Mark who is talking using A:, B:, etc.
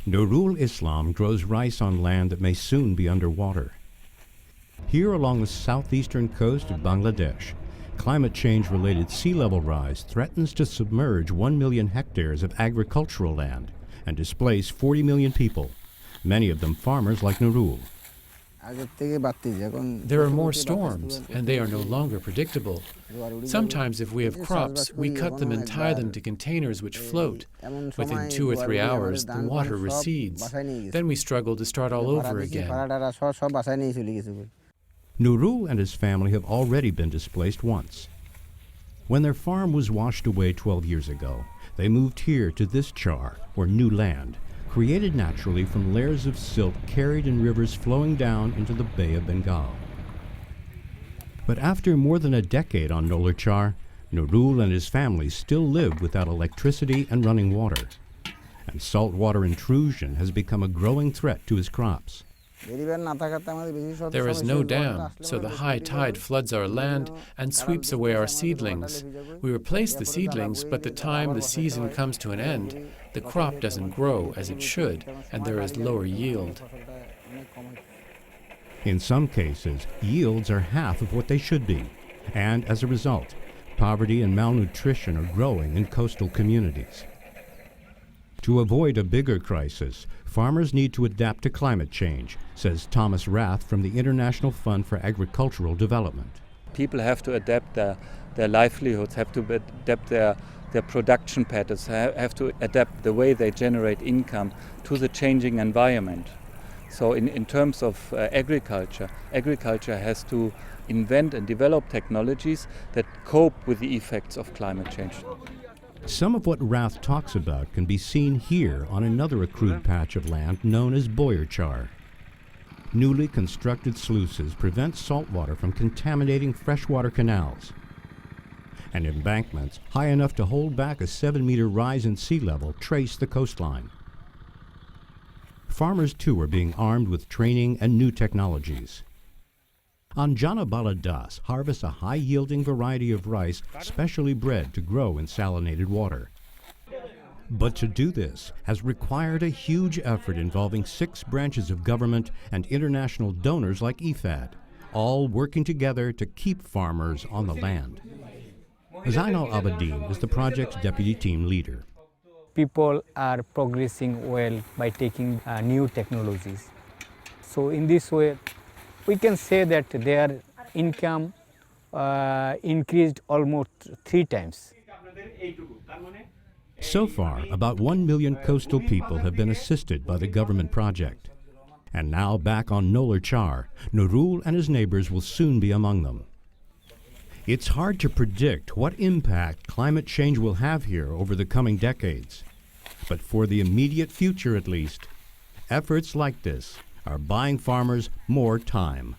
A: Nurul Islam grows rice on land that may soon be underwater. Here along the southeastern coast of Bangladesh, climate change-related sea level rise threatens to submerge 1 million hectares of agricultural land and displace 40 million people, many of them farmers like Nurul.
B: There are more storms, and they are no longer predictable. Sometimes if we have crops, we cut them and tie them to containers which float. Within 2 or 3 hours, the water recedes. Then we struggle to start all over again.
A: Nurul and his family have already been displaced once. When their farm was washed away 12 years ago, they moved here to this char, or new land, created naturally from layers of silt carried in rivers flowing down into the Bay of Bengal. But after more than a decade on Nolar Char, Nurul and his family still live without electricity and running water. And saltwater intrusion has become a growing threat to his crops.
B: There is no dam, so the high tide floods our land and sweeps away our seedlings. We replace the seedlings, but the time the season comes to an end, the crop doesn't grow as it should, and there is lower yield.
A: In some cases, yields are half of what they should be, and as a result, poverty and malnutrition are growing in coastal communities. To avoid a bigger crisis, farmers need to adapt to climate change, says Thomas Rath from the International Fund for Agricultural Development.
C: People have to adapt their livelihoods, have to adapt their production patterns, have to adapt the way they generate income to the changing environment. So in terms of agriculture has to invent and develop technologies that cope with the effects of climate change.
A: Some of what Rath talks about can be seen here on another accrued patch of land known as Boyer Char. Newly constructed sluices prevent saltwater from contaminating freshwater canals, and embankments high enough to hold back a 7-meter rise in sea level trace the coastline. Farmers, too, are being armed with training and new technologies. Anjana Baladas harvests a high-yielding variety of rice specially bred to grow in salinated water. But to do this has required a huge effort involving 6 branches of government and international donors like IFAD, all working together to keep farmers on the land. Zainal Abedin is the project's deputy team leader.
D: People are progressing well by taking new technologies. So in this way, we can say that their income increased almost 3 times.
A: So far, about 1 million coastal people have been assisted by the government project. And now back on Nolar Char, Nurul and his neighbors will soon be among them. It's hard to predict what impact climate change will have here over the coming decades. But for the immediate future at least, efforts like this are buying farmers more time.